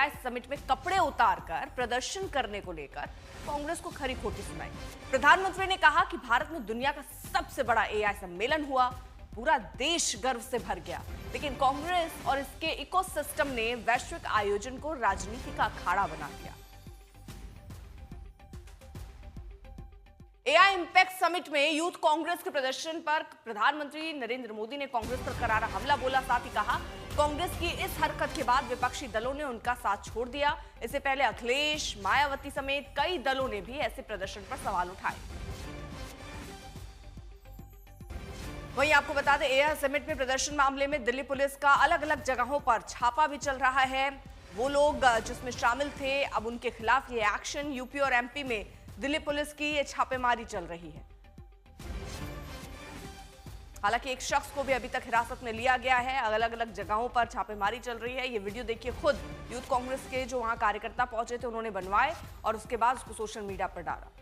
AI summit में कपड़े उतारकर प्रदर्शन करने को लेकर कांग्रेस को खरी खोटी सुनाई। प्रधानमंत्री ने कहा कि भारत में दुनिया का सबसे बड़ा एआई सम्मेलन हुआ, पूरा देश गर्व से भर गया, लेकिन कांग्रेस और इसके इकोसिस्टम ने वैश्विक आयोजन को राजनीति का अखाड़ा बना दिया। एआई इंपैक्ट समिट में यूथ कांग्रेस के प्रदर्शन पर प्रधानमंत्री नरेंद्र मोदी ने कांग्रेस पर करारा हमला बोला। साथ ही कहा, कांग्रेस की इस हरकत के बाद विपक्षी दलों ने उनका साथ छोड़ दिया। इससे पहले अखिलेश, मायावती समेत कई दलों ने भी ऐसे प्रदर्शन पर सवाल उठाए। वहीं आपको बता दें, एआई समिट में प्रदर्शन मामले में दिल्ली पुलिस का अलग अलग जगहों पर छापा भी चल रहा है। वो लोग जिसमें शामिल थे, अब उनके खिलाफ ये एक्शन। यूपी और एमपी में दिल्ली पुलिस की ये छापेमारी चल रही है। हालांकि एक शख्स को भी अभी तक हिरासत में लिया गया है। अलग अलग जगहों पर छापेमारी चल रही है। ये वीडियो देखिए खुद यूथ कांग्रेस के जो वहां कार्यकर्ता पहुंचे थे उन्होंने बनवाए और उसके बाद उसको सोशल मीडिया पर डाला।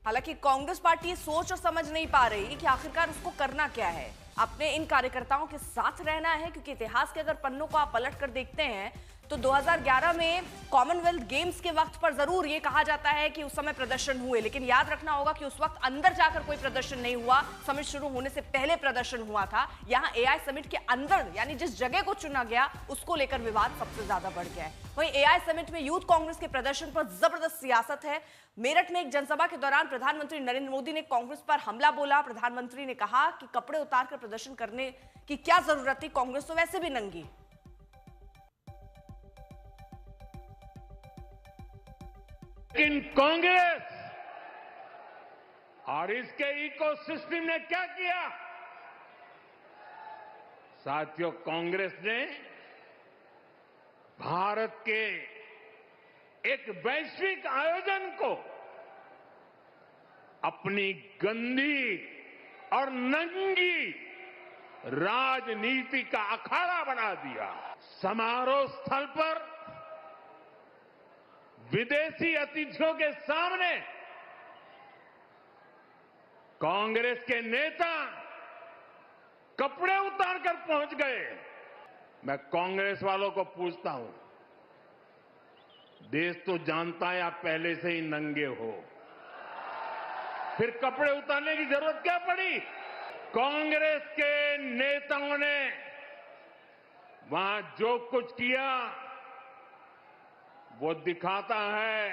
हालांकि कांग्रेस पार्टी सोच और समझ नहीं पा रही कि आखिरकार उसको करना क्या है। अपने इन कार्यकर्ताओं के साथ रहना है, क्योंकि इतिहास के अगर पन्नों को आप पलट कर देखते हैं तो 2011 में कॉमनवेल्थ गेम्स के वक्त पर जरूर ये कहा जाता है कि उस समय प्रदर्शन हुए, लेकिन याद रखना होगा कि उस वक्त अंदर जाकर कोई प्रदर्शन नहीं हुआ। समिट शुरू होने से पहले प्रदर्शन हुआ था। यहां एआई समिट के अंदर, यानी जिस जगह को चुना गया, उसको लेकर विवाद सबसे ज्यादा बढ़ गया है। वहीं एआई समिट में यूथ कांग्रेस के प्रदर्शन पर जबरदस्त सियासत है। मेरठ में एक जनसभा के दौरान प्रधानमंत्री नरेंद्र मोदी ने कांग्रेस पर हमला बोला। प्रधानमंत्री ने कहा कि कपड़े उतारकर प्रदर्शन करने की क्या जरूरत थी, कांग्रेस तो वैसे भी नंगी। लेकिन कांग्रेस और इसके इकोसिस्टम ने क्या किया? साथियों, कांग्रेस ने भारत के एक वैश्विक आयोजन को अपनी गंदी और नंगी राजनीति का अखाड़ा बना दिया। समारोह स्थल पर विदेशी अतिथियों के सामने कांग्रेस के नेता कपड़े उतारकर पहुंच गए। मैं कांग्रेस वालों को पूछता हूं, देश तो जानता है आप पहले से ही नंगे हो, फिर कपड़े उतारने की जरूरत क्या पड़ी? कांग्रेस के नेताओं ने वहां जो कुछ किया वो दिखाता है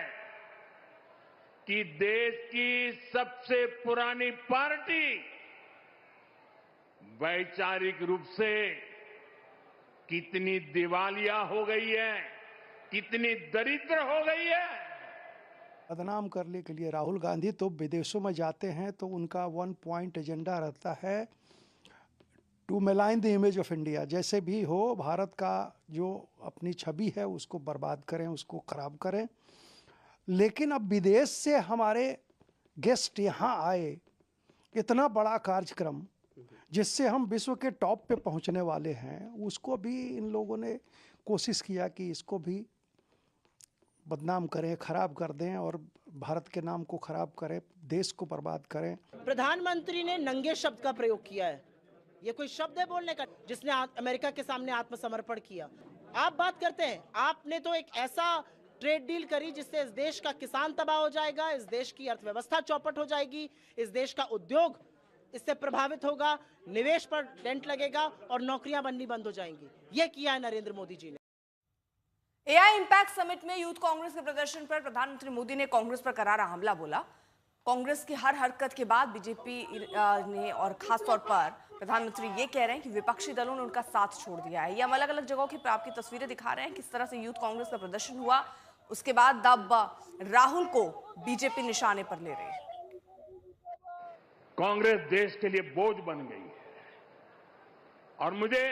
कि देश की सबसे पुरानी पार्टी वैचारिक रूप से कितनी दिवालिया हो गई है, कितनी दरिद्र हो गई है। बदनाम करने के लिए राहुल गांधी तो विदेशों में जाते हैं तो उनका 1 पॉइंट एजेंडा रहता है, to malign the image of India. जैसे भी हो, भारत का जो अपनी छवि है उसको बर्बाद करें, उसको खराब करें। लेकिन अब विदेश से हमारे गेस्ट यहाँ आए, इतना बड़ा कार्यक्रम जिससे हम विश्व के टॉप पे पहुँचने वाले हैं, उसको भी इन लोगों ने कोशिश किया कि इसको भी बदनाम करें, खराब कर दें और भारत के नाम को खराब करें, देश को बर्बाद करें। प्रधानमंत्री ने नंगे शब्द का प्रयोग किया है। ये कोई शब्द है बोलने का, जिसने अमेरिका के सामने आत्मसमर्पण किया? आप बात करते हैं, आपने तो एक ऐसा ट्रेड डील करी जिससे इस देश का किसान तबाह हो जाएगा, इस देश की अर्थव्यवस्था चौपट हो जाएगी, इस देश का उद्योग इससे प्रभावित होगा, निवेश पर डेंट लगेगा और नौकरियां बननी बंद हो जाएंगी। ये किया है नरेंद्र मोदी जी ने। एआई इंपैक्ट समिट में यूथ कांग्रेस के प्रदर्शन पर प्रधानमंत्री मोदी ने कांग्रेस पर करारा हमला बोला। कांग्रेस की हर हरकत के बाद बीजेपी ने, और खासतौर पर प्रधानमंत्री ये कह रहे हैं कि विपक्षी दलों ने उनका साथ छोड़ दिया है। ये हम अलग अलग जगहों की आपकी तस्वीरें दिखा रहे हैं, किस तरह से यूथ कांग्रेस का प्रदर्शन हुआ। उसके बाद अब राहुल को बीजेपी निशाने पर ले रही है। कांग्रेस देश के लिए बोझ बन गई है और मुझे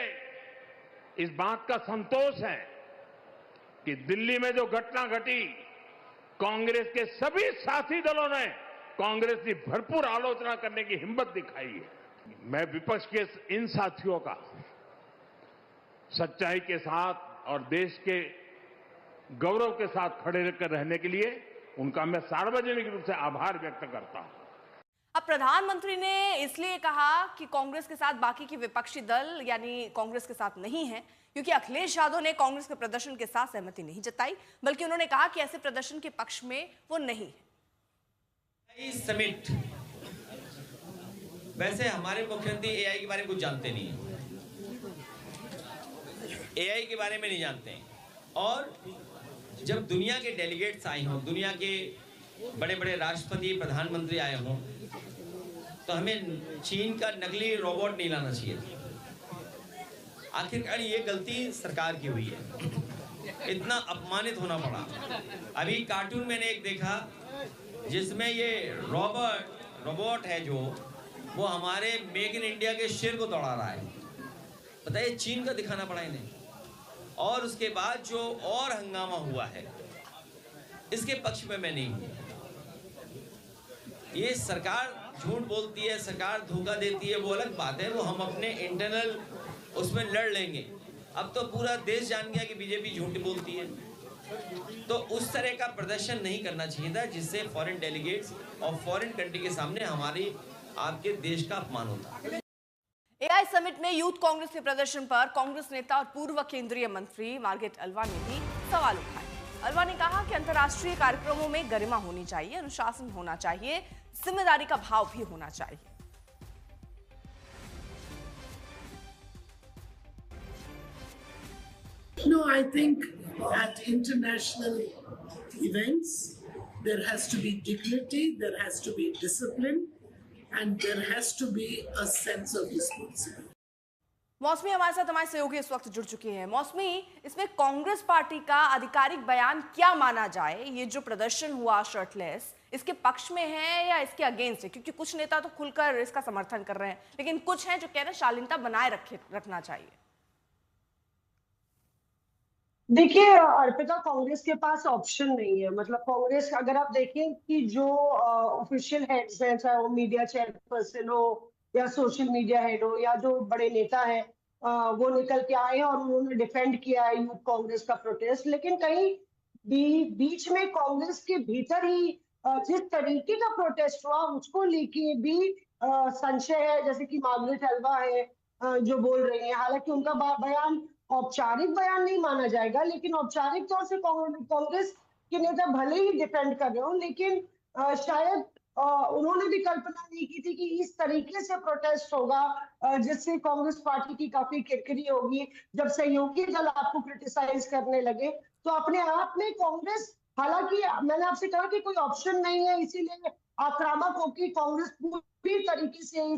इस बात का संतोष है कि दिल्ली में जो घटना घटी, कांग्रेस के सभी साथी दलों ने कांग्रेस की भरपूर आलोचना करने की हिम्मत दिखाई है। मैं विपक्ष के इन साथियों का सच्चाई के साथ और देश के गौरव के साथ खड़े रहकर रहने के लिए उनका मैं सार्वजनिक रूप से आभार व्यक्त करता हूं। अब प्रधानमंत्री ने इसलिए कहा कि कांग्रेस के साथ बाकी के विपक्षी दल यानी कांग्रेस के साथ नहीं है, क्योंकि अखिलेश यादव ने कांग्रेस के प्रदर्शन के साथ सहमति नहीं जताई, बल्कि उन्होंने कहा कि ऐसे प्रदर्शन के पक्ष में वो नहीं है। समिट, वैसे हमारे मुख्यमंत्री एआई के बारे में कुछ जानते नहीं है, एआई के बारे में नहीं जानते हैं। और जब दुनिया के डेलीगेट्स आए हों, दुनिया के बड़े बड़े राष्ट्रपति प्रधानमंत्री आए हों, तो हमें चीन का नकली रोबोट नहीं लाना चाहिए था। आखिरकार ये गलती सरकार की हुई है, इतना अपमानित होना पड़ा। अभी कार्टून मैंने एक देखा जिसमें ये रोबोट है जो वो हमारे मेक इन इंडिया के शेर को दौड़ा रहा है। बताइए, चीन का दिखाना पड़ा इन्हें। और उसके बाद जो और हंगामा हुआ है, इसके पक्ष में मैं नहीं हूं। ये सरकार झूठ बोलती है, सरकार धोखा देती है, वो अलग बात है, वो हम अपने इंटरनल उसमें लड़ लेंगे। अब तो पूरा देश जान गया कि बीजेपी झूठ बोलती है, तो उस तरह का प्रदर्शन नहीं करना चाहिए था जिससे फॉरेन डेलीगेट्स और फॉरेन कंट्री के सामने हमारी आपके देश का अपमान होता। एआई समिट में यूथ कांग्रेस के प्रदर्शन पर कांग्रेस नेता और पूर्व केंद्रीय मंत्री मार्गरेट अल्वा ने भी सवाल उठाए। अल्वा ने कहा कि अंतर्राष्ट्रीय कार्यक्रमों में गरिमा होनी चाहिए, अनुशासन होना चाहिए, जिम्मेदारी का भाव भी होना चाहिए। No, I think at international events, there has to be dignity, there has to be discipline, and there has to be a sense of responsibility. मौसमी हमारे साथ हमारे सहयोगी इस वक्त जुड़ चुकी हैं। मौसमी, इसमें कांग्रेस पार्टी का आधिकारिक बयान क्या माना जाए? ये जो प्रदर्शन हुआ शर्टलेस, इसके पक्ष में है या इसके अगेंस्ट है? क्योंकि कुछ नेता तो खुलकर इसका समर्थन कर रहे हैं, लेकिन कुछ हैं जो कह रहे हैं शालीनता बनाए रखना चाहिए। देखिए अर्पिता, कांग्रेस के पास ऑप्शन नहीं है। मतलब कांग्रेस, अगर आप देखें कि जो ऑफिशियल हेड्स हैं, चाहे वो मीडिया चेयरपर्सन हो या सोशल मीडिया हेड हो या जो बड़े नेता हैं, वो निकल के आए हैं और उन्होंने डिफेंड किया है यूथ कांग्रेस का प्रोटेस्ट। लेकिन कहीं बीच में कांग्रेस के भीतर ही जिस तरीके का प्रोटेस्ट हुआ उसको लेके भी संशय है, जैसे कि मार्गरेट अल्वा है जो बोल रही है। हालांकि उनका बयान औपचारिक बयान नहीं माना जाएगा, लेकिन औपचारिक तौर से कांग्रेस के नेता भले ही डिफेंड कर रहे हो, लेकिन शायद उन्होंने भी कल्पना नहीं की थी कि इस तरीके से प्रोटेस्ट होगा, जिससे कांग्रेस पार्टी की काफी किरकिरी होगी। जब सहयोगी दल आपको क्रिटिसाइज करने लगे तो अपने आप में कांग्रेस, हालांकि मैंने आपसे कहा कि कोई ऑप्शन नहीं है, इसीलिए आक्रामक होकर कांग्रेस पूरी तरीके से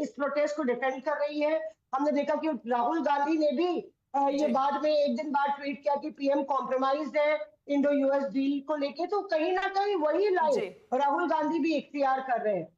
इस प्रोटेस्ट को डिफेंड कर रही है। हमने देखा कि राहुल गांधी ने भी ये बाद में एक दिन बाद ट्वीट किया कि पीएम कॉम्प्रोमाइज्ड है इंडो यूएस डील को लेके, तो कहीं ना कहीं वही लाइन राहुल गांधी भी इख्तियार कर रहे हैं।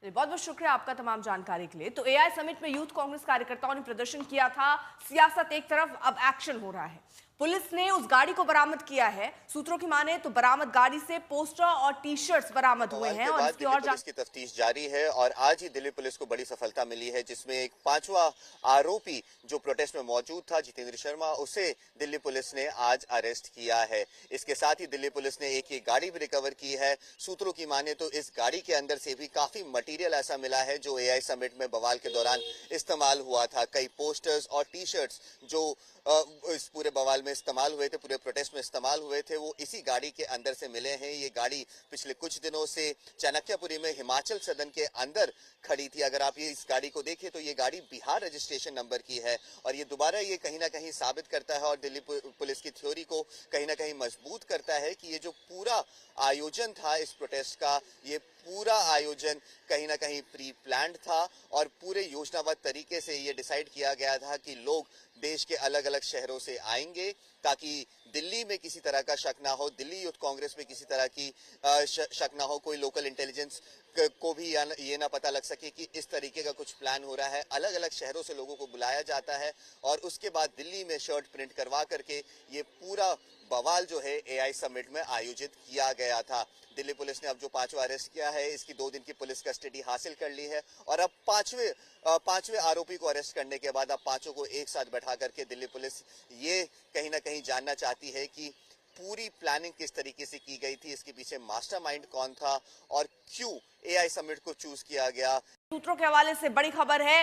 बहुत बहुत शुक्रिया आपका तमाम जानकारी के लिए। तो एआई समिट में यूथ कांग्रेस कार्यकर्ताओं ने प्रदर्शन किया था, सियासत एक तरफ, अब एक्शन हो रहा है। पुलिस ने उस गाड़ी को बरामद किया है। सूत्रों की माने तो बरामद गाड़ी से पोस्टर और टी शर्ट्स बरामद हुए हैं और इसकी और पुलिस की तफ्तीश जारी है। और आज ही दिल्ली पुलिस को बड़ी सफलता मिली है, जिसमें एक 5वां आरोपी जो प्रोटेस्ट में मौजूद था, जितेंद्र शर्मा, उसे दिल्ली पुलिस ने आज अरेस्ट किया है। इसके साथ ही दिल्ली पुलिस ने एक गाड़ी भी रिकवर की है। सूत्रों की माने तो इस गाड़ी के अंदर से भी काफी मटेरियल ऐसा मिला है जो एआई समिट में बवाल के दौरान इस्तेमाल हुआ था। कई पोस्टर्स और टी शर्ट्स जो इस पूरे बवाल में इस्तेमाल हुए थे, पूरे प्रोटेस्ट में इस्तेमाल हुए थे, वो इसी गाड़ी के अंदर से मिले हैं। ये गाड़ी पिछले कुछ दिनों से चाणक्यपुरी में हिमाचल सदन के अंदर खड़ी थी। अगर आप ये इस गाड़ी को देखें तो ये गाड़ी बिहार रजिस्ट्रेशन नंबर की है और ये दोबारा ये कहीं ना कहीं साबित करता है और दिल्ली पुलिस की थ्योरी को कहीं ना कहीं मजबूत करता है कि ये जो पूरा आयोजन था इस प्रोटेस्ट का, ये पूरा आयोजन कहीं ना कहीं प्री प्लान्ड था और पूरे योजनाबद्ध तरीके से ये डिसाइड किया गया था कि लोग देश के अलग अलग शहरों से आएंगे ताकि दिल्ली में किसी तरह का शक ना हो, दिल्ली यूथ कांग्रेस में किसी तरह की शक ना हो, कोई लोकल इंटेलिजेंस को भी ये ना पता लग सके कि इस तरीके का कुछ प्लान हो रहा है। अलग अलग शहरों से लोगों को बुलाया जाता है और उसके बाद दिल्ली में शर्ट प्रिंट करवा करके ये पूरा बवाल जो है एआई समिट में आयोजित किया गया था। दिल्ली पुलिस ने अब जो 5वां अरेस्ट किया है, इसकी 2 दिन की पुलिस कस्टडी हासिल कर ली है और अब पांचवें आरोपी को अरेस्ट करने के बाद अब 5 को एक साथ बैठा करके दिल्ली पुलिस ये कहीं ना कहीं जानना चाहती है कि पूरी प्लानिंग किस तरीके से की गई थी, इसके पीछे मास्टरमाइंड कौन था और क्यों एआई समिट को चूज किया गया। सूत्रों के हवाले से बड़ी खबर है